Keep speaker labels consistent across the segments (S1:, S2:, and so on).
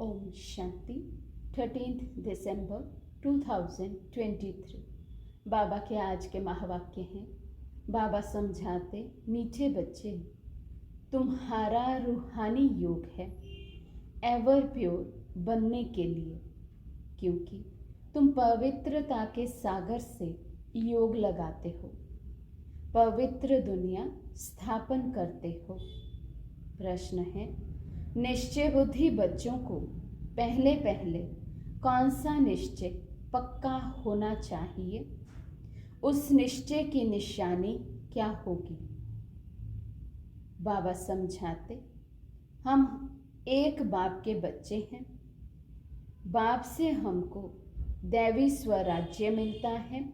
S1: ओम शांति 13 दिसंबर 2023। बाबा के आज के महावाक्य हैं। बाबा समझाते, मीठे बच्चे, तुम्हारा रूहानी योग है एवर प्योर बनने के लिए, क्योंकि तुम पवित्रता के सागर से योग लगाते हो, पवित्र दुनिया स्थापन करते हो। प्रश्न है, निश्चय बुद्धि बच्चों को पहले पहले कौन सा निश्चय पक्का होना चाहिए? उस निश्चय की निशानी क्या होगी? बाबा समझाते, हम एक बाप के बच्चे हैं। बाप से हमको दैवी स्वराज्य मिलता है।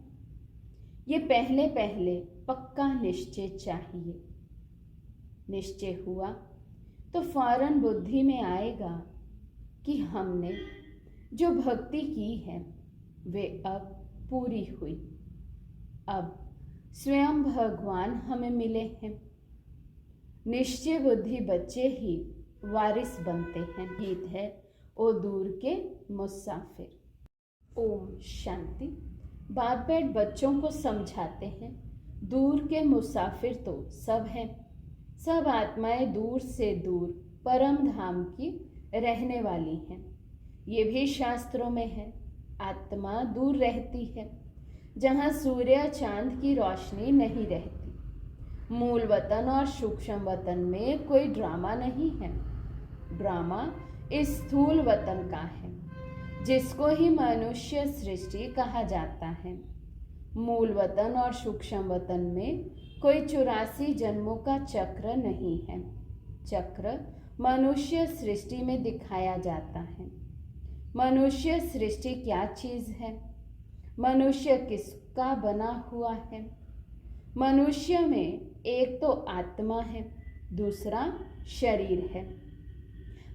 S1: ये पहले पहले पक्का निश्चय चाहिए। निश्चय हुआ तो फौरन बुद्धि में आएगा कि हमने जो भक्ति की है वे अब पूरी हुई। अब स्वयं भगवान हमें मिले हैं। निश्चय बुद्धि बच्चे ही वारिस बनते हैं। गीत है, ओ दूर के मुसाफिर। ओम शांति। बाप बैठ बच्चों को समझाते हैं, दूर के मुसाफिर तो सब हैं। सब आत्माएं दूर से दूर परम धाम की रहने वाली हैं। ये भी शास्त्रों में है। आत्मा दूर रहती है जहाँ सूर्य चांद की रोशनी नहीं रहती। मूल वतन और सूक्ष्म वतन में कोई ड्रामा नहीं है। ड्रामा इस स्थूल वतन का है, जिसको ही मनुष्य सृष्टि कहा जाता है। मूल वतन और सूक्ष्म वतन में कोई 84 जन्मों का चक्र नहीं है। चक्र मनुष्य सृष्टि में दिखाया जाता है। मनुष्य सृष्टि क्या चीज है? मनुष्य किसका बना हुआ है? मनुष्य में एक तो आत्मा है, दूसरा शरीर है।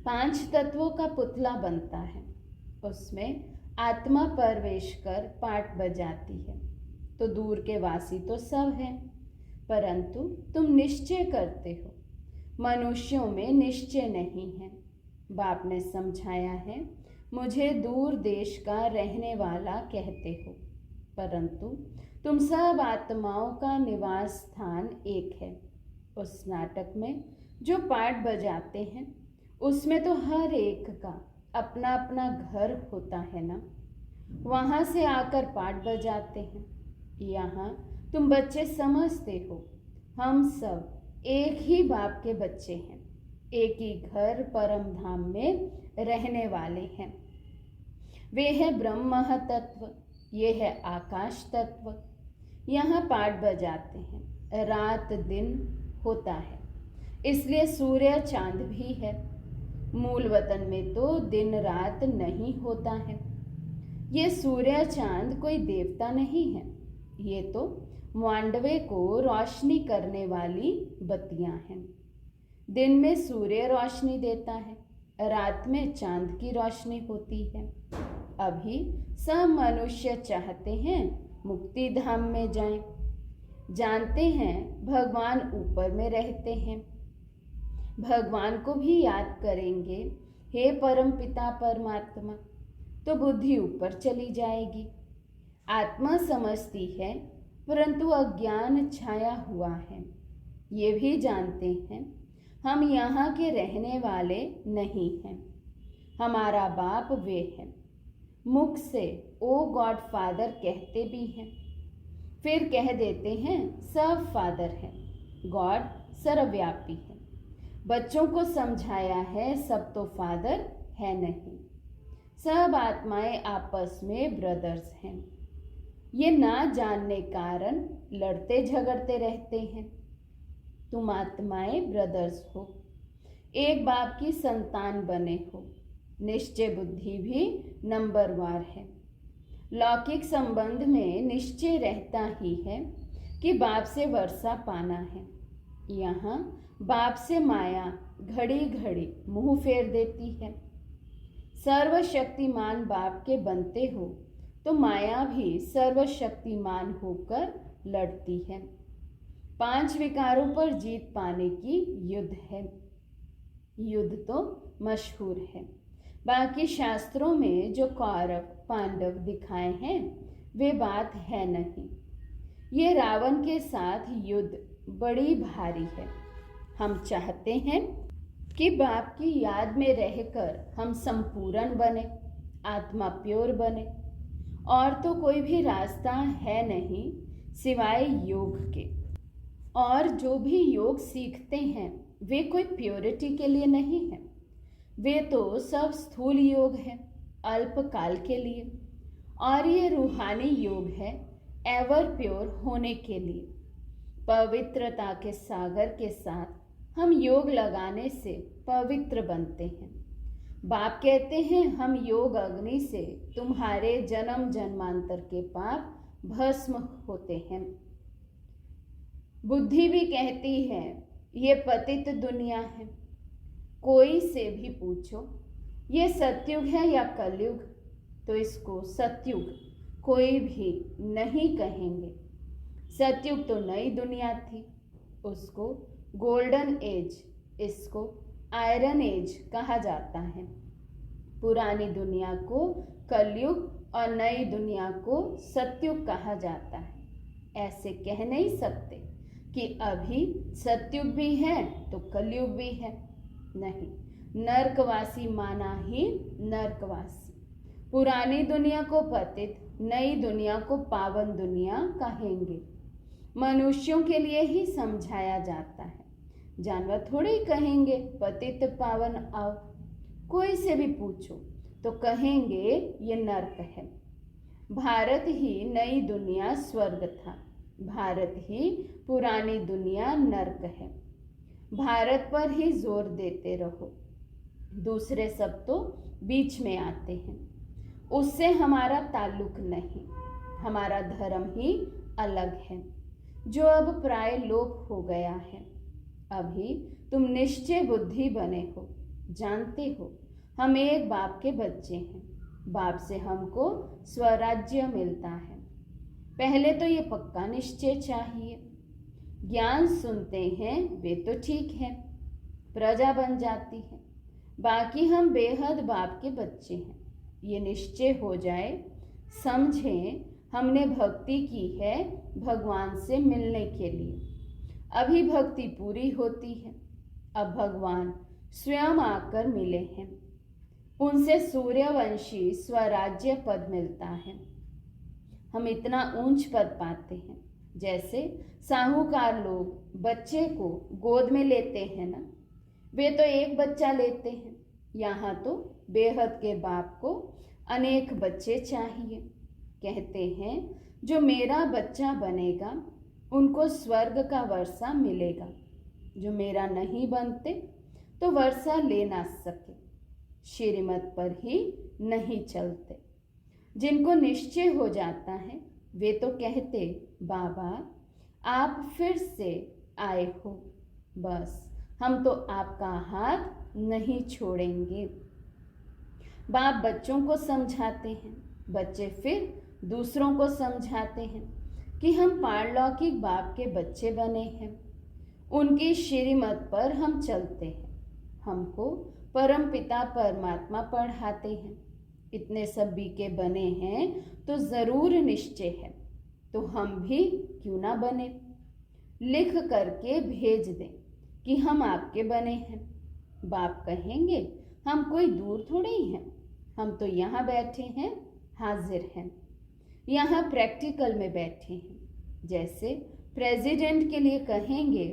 S1: 5 तत्वों का पुतला बनता है। उसमें आत्मा प्रवेश कर पाठ बजाती है। तो दूर के वासी तो सब हैं, परंतु तुम निश्चय करते हो। मनुष्यों में निश्चय नहीं है। बाप ने समझाया है, मुझे दूर देश का रहने वाला कहते हो, परंतु तुम सब आत्माओं का निवास स्थान एक है। उस नाटक में जो पाठ बजाते हैं, उसमें तो हर एक का अपना अपना घर होता है ना। वहाँ से आकर पाठ बजाते हैं। यहाँ तुम बच्चे समझते हो, हम सब एक ही बाप के बच्चे हैं। एक ही घर परम धाम में रहने वाले हैं। वे है ब्रह्म तत्व, ये है आकाश तत्व। यहाँ पाठ बजाते हैं, रात दिन होता है, इसलिए सूर्य चांद भी है। मूल वतन में तो दिन रात नहीं होता है। ये सूर्य चांद कोई देवता नहीं है, ये तो मांडवे को रोशनी करने वाली बत्तियां हैं। दिन में सूर्य रोशनी देता है, रात में चांद की रोशनी होती है। अभी सब मनुष्य चाहते हैं मुक्ति धाम में जाएं। जानते हैं भगवान ऊपर में रहते हैं। भगवान को भी याद करेंगे, हे परम पिता परमात्मा, तो बुद्धि ऊपर चली जाएगी। आत्मा समझती है, परंतु अज्ञान छाया हुआ है। ये भी जानते हैं हम यहाँ के रहने वाले नहीं हैं। हमारा बाप वे हैं। मुख से ओ गॉड फादर कहते भी हैं, फिर कह देते हैं सब फादर हैं। गॉड सर्वव्यापी है। बच्चों को समझाया है सब तो फादर है नहीं। सब आत्माएं आपस में ब्रदर्स हैं। ये ना जानने कारण लड़ते झगड़ते रहते हैं। तुम आत्माएं ब्रदर्स हो, एक बाप की संतान बने हो। निश्चय बुद्धि भी नंबरवार है। लौकिक संबंध में निश्चय रहता ही है कि बाप से वर्षा पाना है। यहाँ बाप से माया घड़ी घड़ी मुंह फेर देती है। सर्वशक्तिमान बाप के बनते हो तो माया भी सर्वशक्तिमान होकर लड़ती है। 5 विकारों पर जीत पाने की युद्ध है। युद्ध तो मशहूर है, बाकी शास्त्रों में जो कौरव पांडव दिखाए हैं वे बात है नहीं। ये रावण के साथ युद्ध बड़ी भारी है। हम चाहते हैं कि बाप की याद में रहकर हम संपूर्ण बने, आत्मा प्योर बने, और तो कोई भी रास्ता है नहीं सिवाय योग के। और जो भी योग सीखते हैं वे कोई प्योरिटी के लिए नहीं है, वे तो सब स्थूल योग है, अल्पकाल के लिए। और ये रूहानी योग है एवर प्योर होने के लिए। पवित्रता के सागर के साथ हम योग लगाने से पवित्र बनते हैं। बाप कहते हैं हम योग अग्नि से तुम्हारे जन्म जन्मांतर के पाप भस्म होते हैं। बुद्धि भी कहती है ये पतित दुनिया है। कोई से भी पूछो ये सतयुग है या कलयुग, तो इसको सतयुग कोई भी नहीं कहेंगे। सतयुग तो नई दुनिया थी, उसको गोल्डन एज, इसको आयरन एज कहा जाता है। पुरानी दुनिया को कलयुग और नई दुनिया को सतयुग कहा जाता है। ऐसे कह नहीं सकते कि अभी सतयुग भी है तो कलयुग भी है। नहीं, नरकवासी माना ही नरकवासी। पुरानी दुनिया को पतित, नई दुनिया को पावन दुनिया कहेंगे। मनुष्यों के लिए ही समझाया जाता है, जानवर थोड़े ही कहेंगे पतित पावन आओ। कोई से भी पूछो तो कहेंगे ये नर्क है। भारत ही नई दुनिया स्वर्ग था, भारत ही पुरानी दुनिया नर्क है। भारत पर ही जोर देते रहो, दूसरे सब तो बीच में आते हैं, उससे हमारा ताल्लुक नहीं। हमारा धर्म ही अलग है जो अब प्राय लोप हो गया है। अभी तुम निश्चय बुद्धि बने हो, जानते हो हम एक बाप के बच्चे हैं। बाप से हमको स्वराज्य मिलता है। पहले तो ये पक्का निश्चय चाहिए। ज्ञान सुनते हैं वे तो ठीक है, प्रजा बन जाती है। बाकी हम बेहद बाप के बच्चे हैं, ये निश्चय हो जाए। समझें हमने भक्ति की है भगवान से मिलने के लिए। अभी भक्ति पूरी होती है, अब भगवान स्वयं आकर मिले हैं। उनसे सूर्यवंशी स्वराज्य पद मिलता है। हम इतना ऊंच पद पाते हैं जैसे साहूकार लोग बच्चे को गोद में लेते हैं ना, वे तो एक बच्चा लेते हैं। यहाँ तो बेहद के बाप को अनेक बच्चे चाहिए। कहते हैं जो मेरा बच्चा बनेगा उनको स्वर्ग का वर्षा मिलेगा, जो मेरा नहीं बनते तो वर्षा ले ना सके, श्रीमत पर ही नहीं चलते। जिनको निश्चय हो जाता है वे तो कहते बाबा आप फिर से आए हो, बस हम तो आपका हाथ नहीं छोड़ेंगे। बाप बच्चों को समझाते हैं, बच्चे फिर दूसरों को समझाते हैं कि हम पारलौकिक बाप के बच्चे बने हैं, उनकी श्रीमत पर हम चलते हैं। हमको परम पिता परमात्मा पढ़ाते हैं। इतने सब बीके बने हैं तो ज़रूर निश्चय है, तो हम भी क्यों ना बने। लिख करके भेज दें कि हम आपके बने हैं। बाप कहेंगे हम कोई दूर थोड़े ही हैं, हम तो यहाँ बैठे हैं, हाजिर हैं, यहाँ प्रैक्टिकल में बैठे हैं। जैसे प्रेसिडेंट के लिए कहेंगे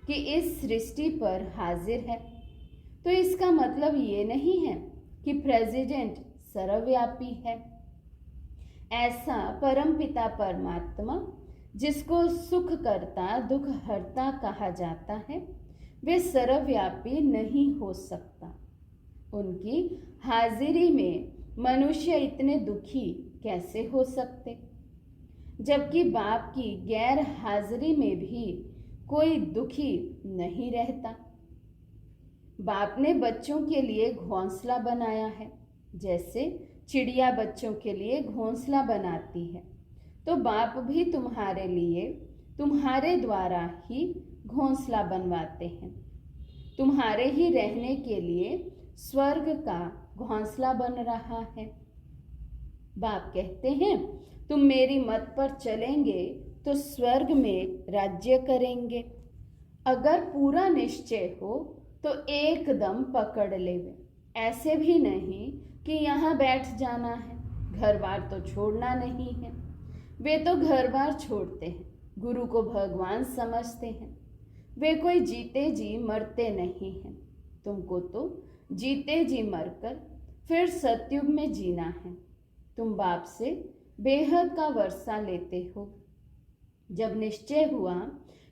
S1: कि इस सृष्टि पर हाजिर है, तो इसका मतलब ये नहीं है कि प्रेसिडेंट सर्वव्यापी है। ऐसा परमपिता परमात्मा जिसको सुख करता दुख हरता कहा जाता है, वे सर्वव्यापी नहीं हो सकता। उनकी हाजिरी में मनुष्य इतने दुखी कैसे हो सकते, जबकि बाप की गैर हाजिरी में भी कोई दुखी नहीं रहता। बाप ने बच्चों के लिए घोंसला बनाया है, जैसे चिड़िया बच्चों के लिए घोंसला बनाती है, तो बाप भी तुम्हारे लिए तुम्हारे द्वारा ही घोंसला बनवाते हैं। तुम्हारे ही रहने के लिए स्वर्ग का घोंसला बन रहा है। बाप कहते हैं, तुम मेरी मत पर चलेंगे तो स्वर्ग में राज्य करेंगे। अगर पूरा निश्चय हो तो एकदम पकड़ लेवे, ऐसे भी नहीं कि यहाँ बैठ जाना है, घर बार तो छोड़ना नहीं है। वे तो घर बार छोड़ते हैं, गुरु को भगवान समझते हैं। वे कोई जीते जी मरते नहीं हैं। तुमको तो जीते जी मरकर फिर सतयुग में जीना है। तुम बाप से बेहद का वर्षा लेते हो। जब निश्चय हुआ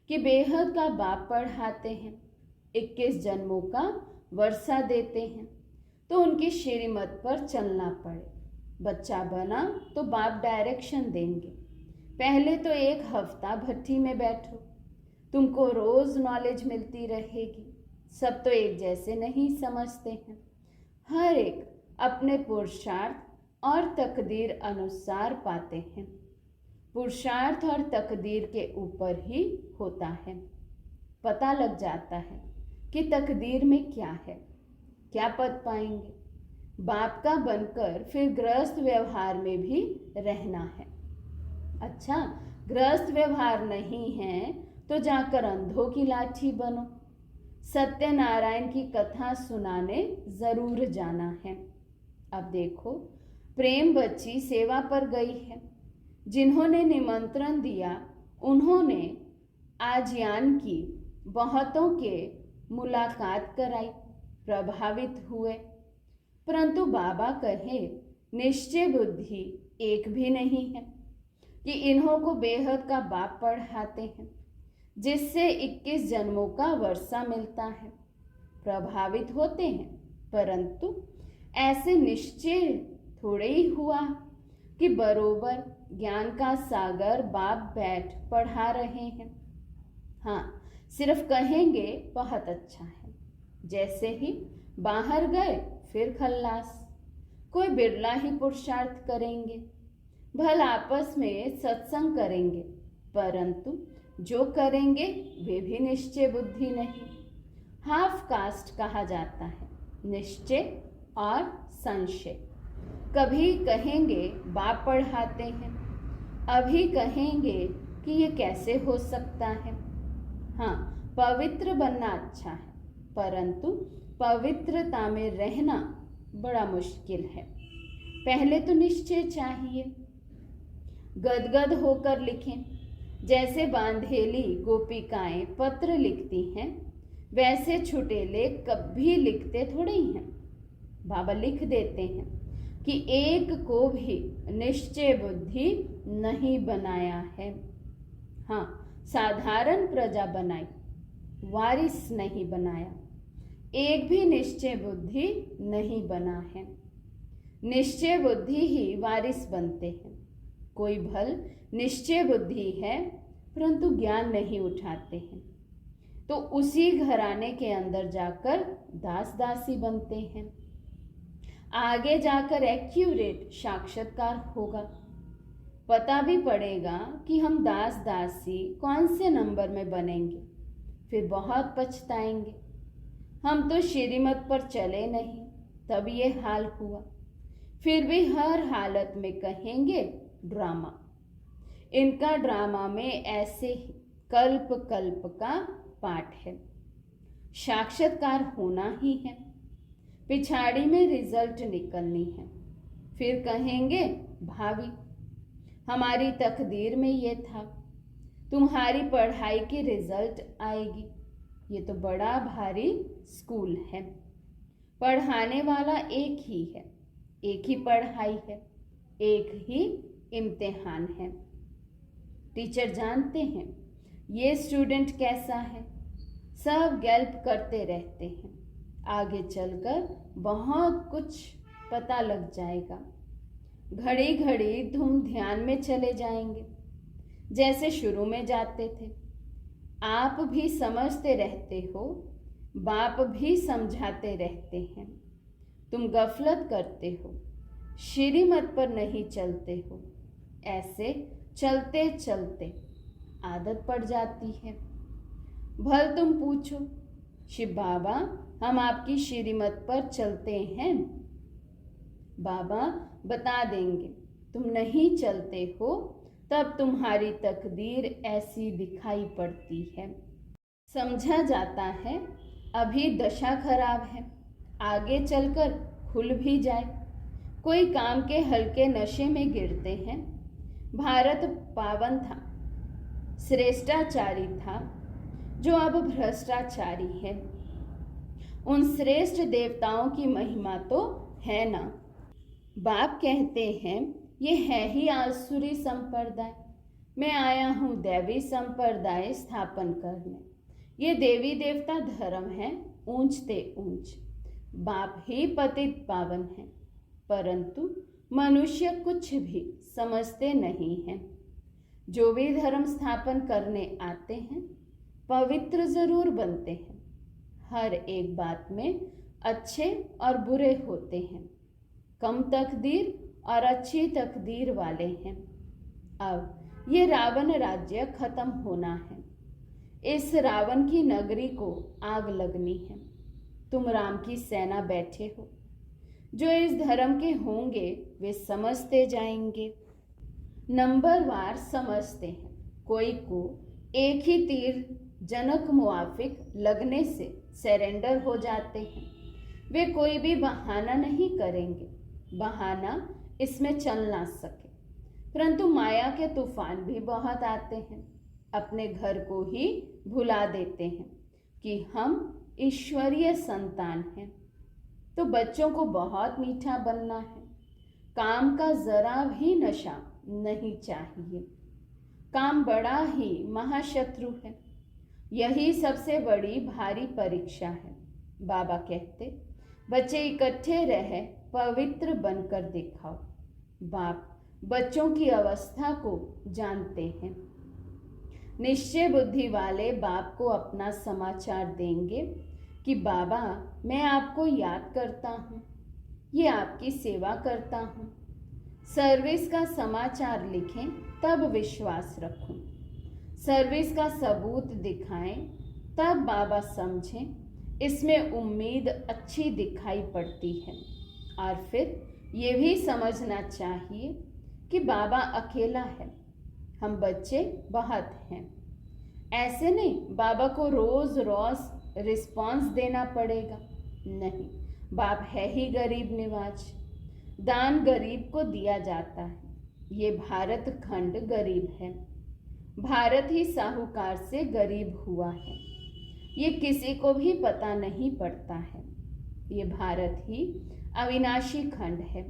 S1: कि बेहद का बाप पढ़ाते हैं, 21 जन्मों का वर्षा देते हैं, तो उनकी श्रीमत पर चलना पड़े। बच्चा बना तो बाप डायरेक्शन देंगे। पहले तो 1 हफ्ता भट्टी में बैठो, तुमको रोज नॉलेज मिलती रहेगी। सब तो एक जैसे नहीं समझते हैं, हर एक अपने पुरुषार्थ और तकदीर अनुसार पाते हैं। पुरुषार्थ और तकदीर के ऊपर ही होता है। पता लग जाता है कि तकदीर में क्या है, क्या पद पाएंगे। बाप का बनकर फिर गृहस्थ व्यवहार में भी रहना है। अच्छा, गृहस्थ व्यवहार नहीं है तो जाकर अंधों की लाठी बनो। सत्यनारायण की कथा सुनाने जरूर जाना है। अब देखो, प्रेम बच्ची सेवा पर गई है। जिन्होंने निमंत्रण दिया उन्होंने आज्ञान की, बहुतों के मुलाकात कराई, प्रभावित हुए। परंतु बाबा कहे, निश्चय बुद्धि एक भी नहीं है कि इन्हों को बेहद का बाप पढ़ाते हैं, जिससे 21 जन्मों का वर्षा मिलता है। प्रभावित होते हैं, परंतु ऐसे निश्चय थोड़े ही हुआ कि बरोबर ज्ञान का सागर बाप बैठ पढ़ा रहे हैं। हाँ, सिर्फ कहेंगे बहुत अच्छा है, जैसे ही बाहर गए फिर खल्लास। कोई बिरला ही पुरुषार्थ करेंगे, भल आपस में सत्संग करेंगे, परंतु जो करेंगे वे भी निश्चय बुद्धि नहीं। हाफ कास्ट कहा जाता है निश्चय और संशय। कभी कहेंगे बाप पढ़ाते हैं, अभी कहेंगे कि ये कैसे हो सकता है। हाँ, पवित्र बनना अच्छा है, परंतु पवित्रता में रहना बड़ा मुश्किल है। पहले तो निश्चय चाहिए। गदगद होकर लिखें, जैसे बांधेली गोपिकाएं पत्र लिखती हैं, वैसे छुटेले कभी लिखते थोड़े ही हैं। बाबा लिख देते हैं कि एक को भी निश्चय बुद्धि नहीं बनाया है। हाँ, साधारण प्रजा बनाई, वारिस नहीं बनाया। एक भी निश्चय बुद्धि नहीं बना है। निश्चय बुद्धि ही वारिस बनते हैं। कोई भल निश्चय बुद्धि है परंतु ज्ञान नहीं उठाते हैं, तो उसी घराने के अंदर जाकर दास दासी बनते हैं। आगे जाकर एक्यूरेट साक्षात्कार होगा, पता भी पड़ेगा कि हम दास दासी कौन से नंबर में बनेंगे। फिर बहुत पछताएंगे, हम तो श्रीमत पर चले नहीं, तब ये हाल हुआ। फिर भी हर हालत में कहेंगे ड्रामा। इनका ड्रामा में ऐसे ही कल्प कल्प का पाठ है। साक्षात्कार होना ही है, पिछाड़ी में रिजल्ट निकलनी है। फिर कहेंगे भावी, हमारी तकदीर में ये था, तुम्हारी पढ़ाई की रिजल्ट आएगी। ये तो बड़ा भारी स्कूल है, पढ़ाने वाला एक ही है, एक ही पढ़ाई है, एक ही इम्तिहान है। टीचर जानते हैं ये स्टूडेंट कैसा है, सब गैल्प करते रहते हैं। आगे चलकर बहुत कुछ पता लग जाएगा। घड़ी घड़ी तुम ध्यान में चले जाएंगे, जैसे शुरू में जाते थे। आप भी समझते रहते हो, बाप भी समझाते रहते हैं। तुम गफलत करते हो, श्रीमत पर नहीं चलते हो। ऐसे चलते चलते आदत पड़ जाती है। भल तुम पूछो, शिव बाबा हम आपकी श्रीमत पर चलते हैं, बाबा बता देंगे, तुम नहीं चलते हो तब तुम्हारी तकदीर ऐसी दिखाई पड़ती है। समझा जाता है अभी दशा खराब है, आगे चलकर खुल भी जाए। कोई काम के हल्के नशे में गिरते हैं। भारत पावन था, श्रेष्ठाचारी था, जो अब भ्रष्टाचारी है। उन श्रेष्ठ देवताओं की महिमा तो है ना। बाप कहते हैं ये है ही आसुरी संप्रदाय, मैं आया हूँ दैवी संप्रदाय स्थापन करने। ये देवी देवता धर्म है ऊंचते ऊंच, बाप ही पतित पावन है, परंतु मनुष्य कुछ भी समझते नहीं हैं। जो भी धर्म स्थापन करने आते हैं पवित्र जरूर बनते हैं। हर एक बात में अच्छे और बुरे होते हैं, कम तकदीर और अच्छी तकदीर वाले हैं। अब ये रावण राज्य खत्म होना है, इस रावण की नगरी को आग लगनी है। तुम राम की सेना बैठे हो, जो इस धर्म के होंगे वे समझते जाएंगे, नंबरवार समझते हैं। कोई को एक ही तीर जनक मुआफिक लगने से सरेंडर हो जाते हैं। वे कोई भी बहाना नहीं करेंगे, बहाना इसमें चल ना सके। परंतु माया के तूफान भी बहुत आते हैं, अपने घर को ही भुला देते हैं कि हम ईश्वरीय संतान हैं। तो बच्चों को बहुत मीठा बनना है, काम का जरा भी नशा नहीं चाहिए। काम बड़ा ही महाशत्रु है, यही सबसे बड़ी भारी परीक्षा है। बाबा कहते बच्चे इकट्ठे रहे पवित्र बनकर दिखाओ। बाप बच्चों की अवस्था को जानते हैं। निश्चय बुद्धि वाले बाप को अपना समाचार देंगे कि बाबा मैं आपको याद करता हूँ, ये आपकी सेवा करता हूँ। सर्विस का समाचार लिखें तब विश्वास रखूं, सर्विस का सबूत दिखाएं तब बाबा समझें इसमें उम्मीद अच्छी दिखाई पड़ती है। और फिर ये भी समझना चाहिए कि बाबा अकेला है, हम बच्चे बहुत हैं। ऐसे नहीं बाबा को रोज रोज रिस्पॉन्स देना पड़ेगा, नहीं, बाप है ही गरीब निवाज, दान गरीब को दिया जाता है। ये भारत खंड गरीब है, भारत ही साहूकार से गरीब हुआ है, ये किसी को भी पता नहीं पड़ता है। ये भारत ही अविनाशी खंड है,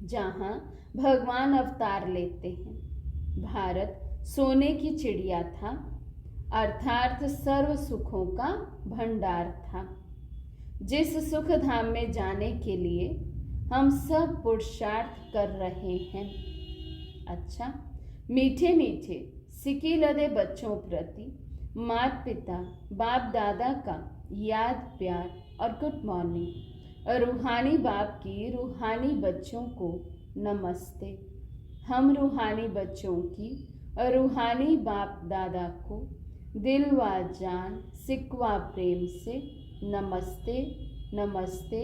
S1: जहाँ भगवान अवतार लेते हैं। भारत सोने की चिड़िया था, अर्थात सर्व सुखों का भंडार था, जिस सुख धाम में जाने के लिए हम सब पुरुषार्थ कर रहे हैं। अच्छा, मीठे मीठे सिकी लदे बच्चों प्रति माता पिता बाप दादा का याद प्यार और गुड मॉर्निंग। और रूहानी बाप की रूहानी बच्चों को नमस्ते। हम रूहानी बच्चों की और रूहानी बाप दादा को दिल व जान सिकवा प्रेम से नमस्ते नमस्ते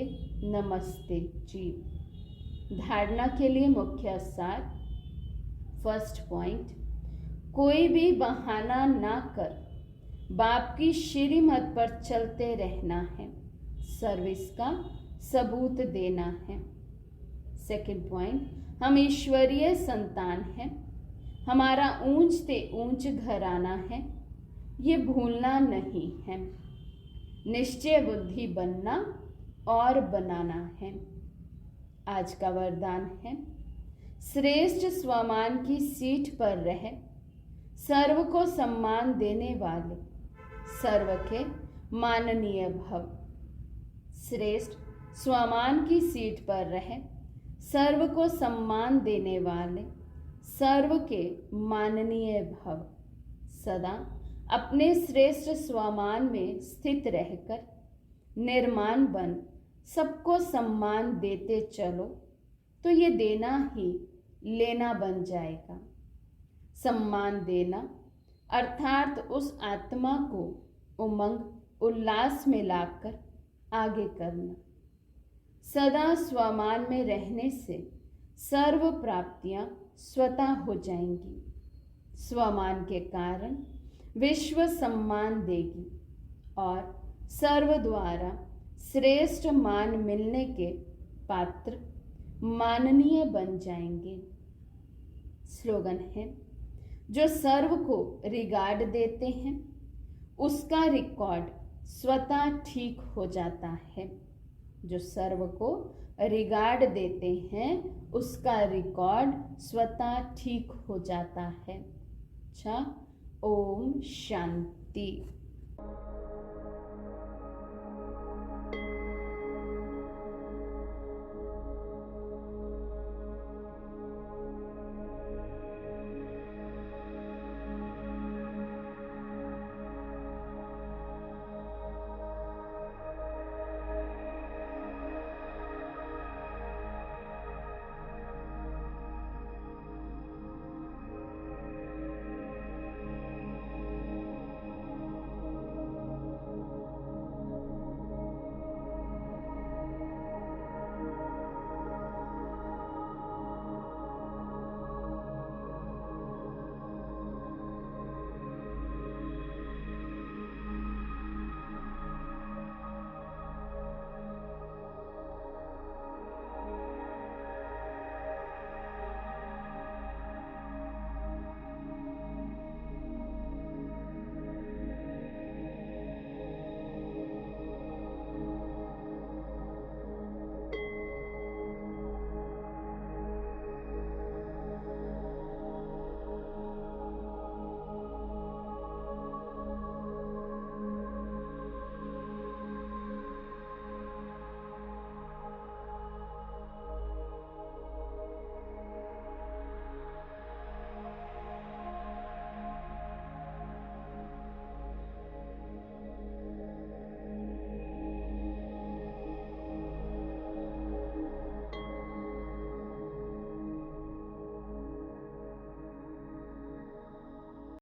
S1: नमस्ते जी। धारणा के लिए मुख्य सार। फर्स्ट पॉइंट, कोई भी बहाना ना कर बाप की श्रीमत पर चलते रहना है, सर्विस का सबूत देना है। सेकंड पॉइंट, हम ईश्वरीय संतान हैं, हमारा ऊंचते ऊंच घराना है, ये भूलना नहीं है। निश्चय बुद्धि बनना और बनाना है। आज का वरदान है, श्रेष्ठ स्वमान की सीट पर रह, सर्व को सम्मान देने वाले सर्व के माननीय भव। श्रेष्ठ स्वमान की सीट पर रह, सर्व को सम्मान देने वाले सर्व के माननीय भव। सदा अपने श्रेष्ठ स्वमान में स्थित रहकर निर्माण बन सबको सम्मान देते चलो, तो ये देना ही लेना बन जाएगा। सम्मान देना अर्थात उस आत्मा को उमंग उल्लास में लाकर आगे करना। सदा स्वमान में रहने से सर्व प्राप्तियां स्वतः हो जाएंगी। स्वमान के कारण विश्व सम्मान देगी और सर्व द्वारा श्रेष्ठ मान मिलने के पात्र माननीय बन जाएंगे। स्लोगन है, जो सर्व को रिगार्ड देते हैं उसका रिकॉर्ड स्वतः ठीक हो जाता है। जो सर्व को रिगार्ड देते हैं उसका रिकॉर्ड स्वतः ठीक हो जाता है। अच्छा, ओम शांति।